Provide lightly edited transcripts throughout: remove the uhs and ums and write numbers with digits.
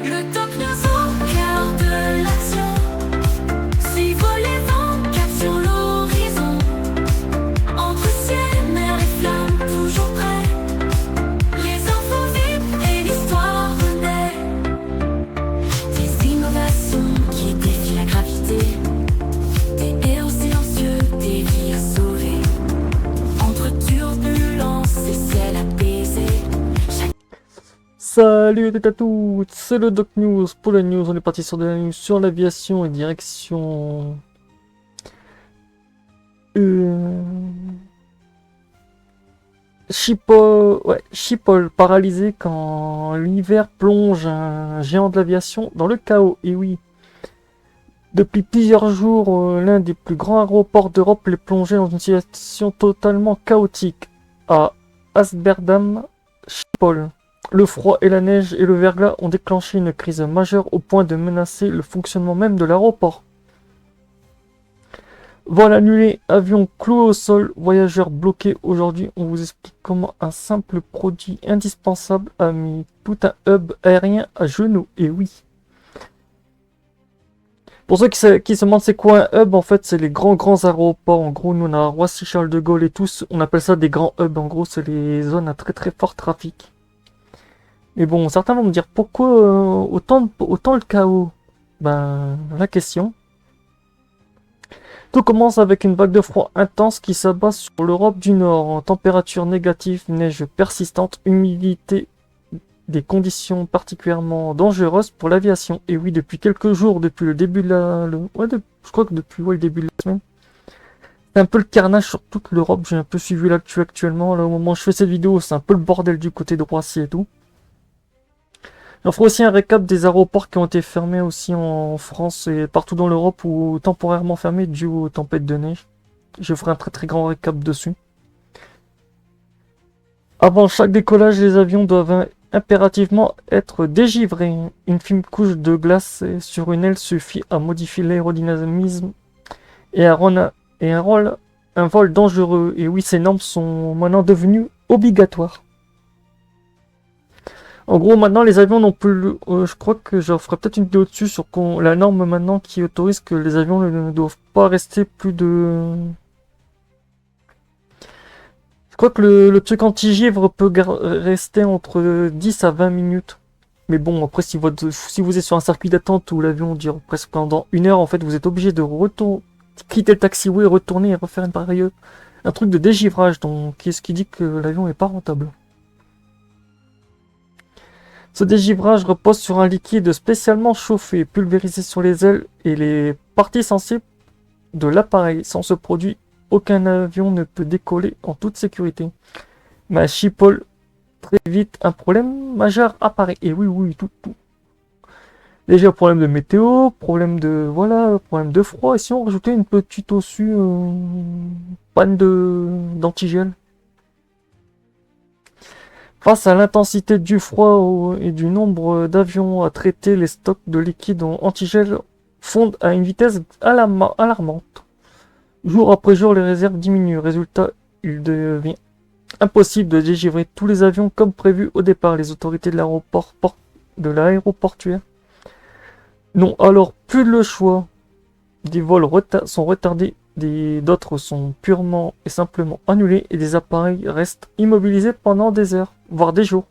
Le top news au cœur de l'action. Suivre les vents, cap sur l'horizon. Entre ciel, mer et flammes, toujours prêts. Les infos vives et l'histoire renaît. Des innovations qui défient la gravité. Des héros silencieux, des vies à sauver. Entre turbulences et ciel apaisé. Salut à toutes, c'est le Doc News. Pour la news, on est parti sur de la news sur l'aviation et direction... Schiphol, paralysé quand l'hiver plonge un géant de l'aviation dans le chaos. Et oui, depuis plusieurs jours, l'un des plus grands aéroports d'Europe est plongé dans une situation totalement chaotique. À Amsterdam, Schiphol. Le froid et la neige et le verglas ont déclenché une crise majeure au point de menacer le fonctionnement même de l'aéroport. Vol annulé, avion cloué au sol, voyageurs bloqués. Aujourd'hui, on vous explique comment un simple produit indispensable a mis tout un hub aérien à genoux. Et oui. Pour ceux qui se demandent c'est quoi un hub, en fait, c'est les grands aéroports. En gros, nous on a Roissy-Charles de Gaulle et tous, on appelle ça des grands hubs. En gros, c'est les zones à très fort trafic. Mais bon, certains vont me dire pourquoi autant le chaos? Ben, la question. Tout commence avec une vague de froid intense qui s'abat sur l'Europe du Nord. En température négative, neige persistante, humidité, des conditions particulièrement dangereuses pour l'aviation. Et oui, depuis quelques jours, depuis le début de je crois que depuis le début de la semaine, c'est un peu le carnage sur toute l'Europe. J'ai un peu suivi l'actu actuellement. Là, au moment où je fais cette vidéo, c'est un peu le bordel du côté de Roissy et tout. On fera aussi un récap des aéroports qui ont été fermés aussi en France et partout dans l'Europe ou temporairement fermés dû aux tempêtes de neige. Je ferai un très grand récap dessus. Avant chaque décollage, les avions doivent impérativement être dégivrés. Une fine couche de glace sur une aile suffit à modifier l'aérodynamisme et à rendre un vol dangereux. Et oui, ces normes sont maintenant devenues obligatoires. En gros, maintenant, les avions n'ont plus... je crois que je ferai peut-être une vidéo dessus sur la norme maintenant qui autorise que les avions ne doivent pas rester plus de... Je crois que le truc anti-givre peut rester entre 10 à 20 minutes. Mais bon, après, si vous êtes sur un circuit d'attente où l'avion dure presque pendant 1 heure, en fait, vous êtes obligé de quitter le taxiway, retourner et refaire un truc de dégivrage. Donc, ce qui dit que l'avion n'est pas rentable. Ce dégivrage repose sur un liquide spécialement chauffé, pulvérisé sur les ailes et les parties sensibles de l'appareil. Sans ce produit, aucun avion ne peut décoller en toute sécurité. Mais à Schiphol, très vite, un problème majeur apparaît. Et oui, tout. Déjà, problème de météo, problème de froid. Et si on rajoutait une petite au-dessus, panne d'antigel. Face à l'intensité du froid et du nombre d'avions à traiter, les stocks de liquide antigel fondent à une vitesse alarmante. Jour après jour, les réserves diminuent. Résultat, il devient impossible de dégivrer tous les avions comme prévu au départ. Les autorités de l'aéroportuaire n'ont alors plus le choix. Des vols sont retardés, d'autres sont purement et simplement annulés et des appareils restent immobilisés pendant des heures, voire des jours.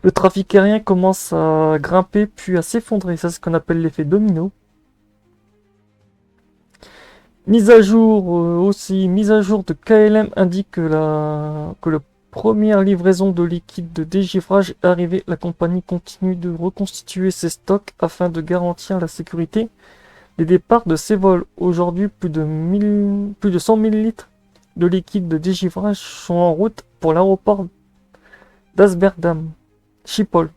Le trafic aérien commence à grimper puis à s'effondrer, ça c'est ce qu'on appelle l'effet domino. Mise à jour de KLM indique que la première livraison de liquide de dégivrage est arrivée. La compagnie continue de reconstituer ses stocks afin de garantir la sécurité des départs de ces vols. Aujourd'hui, plus de 100 000 litres de liquide de dégivrage sont en route pour l'aéroport d'Amsterdam, Schiphol,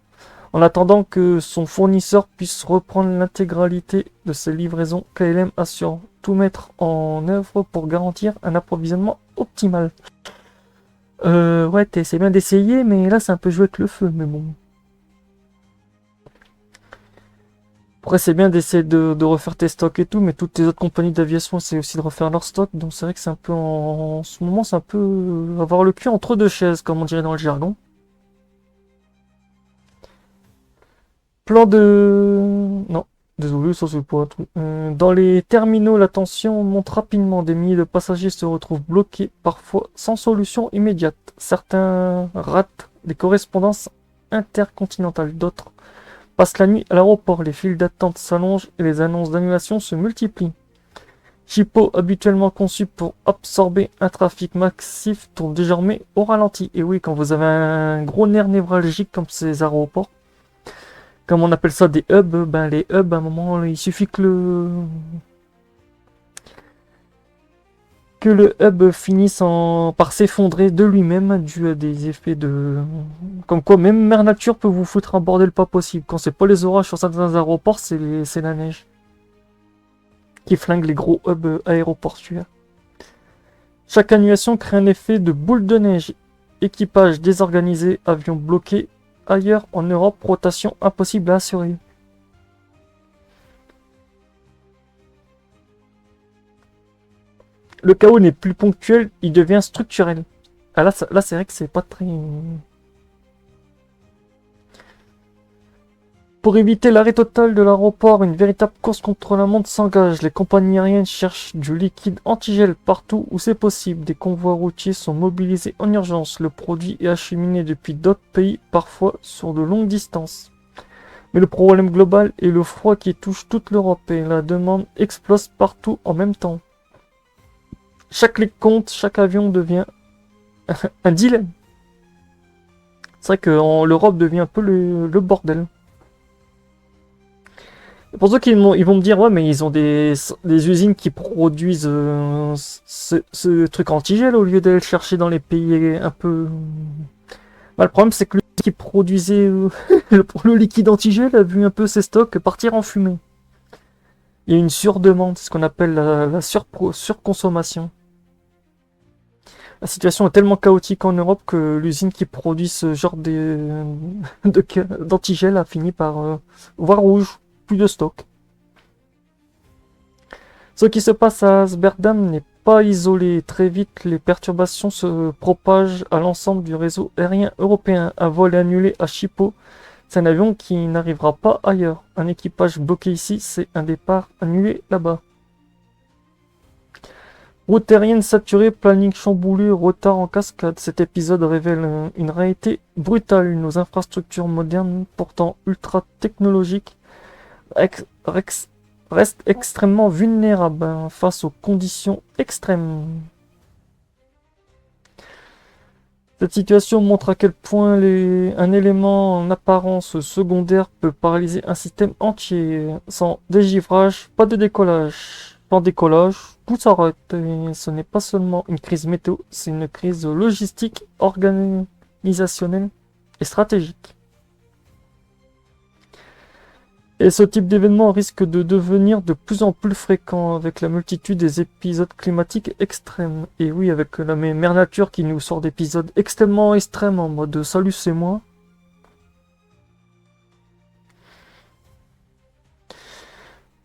en attendant que son fournisseur puisse reprendre l'intégralité de ses livraisons. KLM assure tout mettre en œuvre pour garantir un approvisionnement optimal. C'est bien d'essayer, mais là c'est un peu joué avec le feu, mais bon. Après, c'est bien d'essayer de refaire tes stocks et tout, mais toutes les autres compagnies d'aviation essaient aussi de refaire leurs stocks, donc c'est vrai que c'est un peu en ce moment, c'est un peu avoir le cul entre deux chaises, comme on dirait dans le jargon. Plan de... Non, désolé, ça c'est pas un truc. Dans les terminaux, la tension monte rapidement. Des milliers de passagers se retrouvent bloqués, parfois sans solution immédiate. Certains ratent des correspondances intercontinentales, d'autres passent la nuit à l'aéroport. Les files d'attente s'allongent et les annonces d'annulation se multiplient. Schiphol, habituellement conçu pour absorber un trafic massif, tourne désormais au ralenti. Et oui, quand vous avez un gros nerf névralgique comme ces aéroports, comme on appelle ça des hubs, ben les hubs, à un moment, il suffit que le hub finisse par s'effondrer de lui-même dû à des effets de... Comme quoi, même Mère Nature peut vous foutre un bordel pas possible. Quand c'est pas les orages sur certains aéroports, c'est la neige qui flingue les gros hubs aéroportuaires. Chaque annulation crée un effet de boule de neige. Équipage désorganisé, avions bloqués. Ailleurs en Europe, rotation impossible à assurer. Le chaos n'est plus ponctuel, il devient structurel. Ah là c'est vrai que c'est pas très... Pour éviter l'arrêt total de l'aéroport, une véritable course contre la montre s'engage. Les compagnies aériennes cherchent du liquide antigel partout où c'est possible. Des convois routiers sont mobilisés en urgence. Le produit est acheminé depuis d'autres pays, parfois sur de longues distances. Mais le problème global est le froid qui touche toute l'Europe et la demande explose partout en même temps. Chaque ligne compte, chaque avion devient un dilemme. C'est vrai que l'Europe devient un peu le bordel. Pour ceux qui ils vont me dire, ouais, mais ils ont des usines qui produisent ce truc antigel au lieu d'aller le chercher dans les pays un peu... Bah, le problème, c'est que l'usine qui produisait le liquide antigel a vu un peu ses stocks partir en fumée. Il y a une surdemande, ce qu'on appelle la surconsommation. La situation est tellement chaotique en Europe que l'usine qui produit ce genre d'antigel a fini par voir rouge. Plus de stock. Ce qui se passe à Amsterdam n'est pas isolé. Très vite, les perturbations se propagent à l'ensemble du réseau aérien européen. Un vol est annulé à Schiphol. C'est un avion qui n'arrivera pas ailleurs. Un équipage bloqué ici, c'est un départ annulé là-bas. Route aérienne saturée, planning chamboulé, retard en cascade. Cet épisode révèle une réalité brutale. Nos infrastructures modernes, pourtant ultra technologiques, reste extrêmement vulnérable face aux conditions extrêmes. Cette situation montre à quel point un élément en apparence secondaire peut paralyser un système entier. Sans dégivrage, pas de décollage. Sans décollage, tout s'arrête. Et ce n'est pas seulement une crise météo, c'est une crise logistique, organisationnelle et stratégique. Et ce type d'événement risque de devenir de plus en plus fréquent avec la multitude des épisodes climatiques extrêmes. Et oui, avec la mère nature qui nous sort d'épisodes extrêmement extrêmes en mode salut c'est moi.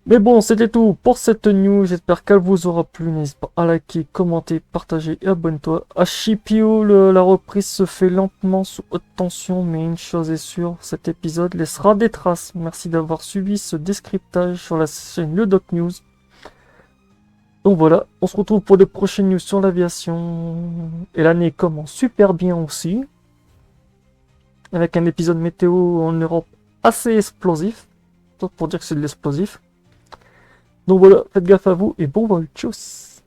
Mais bon, c'était tout pour cette news. J'espère qu'elle vous aura plu. N'hésite pas à liker, commenter, partager et abonne-toi. À Schiphol, la reprise se fait lentement sous haute tension, mais une chose est sûre, cet épisode laissera des traces. Merci d'avoir suivi ce décryptage sur la chaîne Le Doc News. Donc voilà, on se retrouve pour de prochaines news sur l'aviation. Et l'année commence super bien aussi. Avec un épisode météo en Europe assez explosif. Tout pour dire que c'est de l'explosif. Donc voilà, faites gaffe à vous et bon vol, tchuss.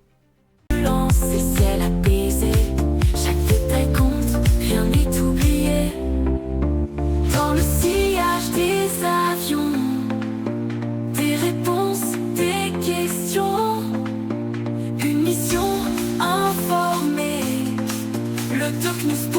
Ces ciels apaisés, chaque détail compte, rien n'est oublié. Dans le sillage des avions, des réponses, des questions. Une mission informée, le Doc News.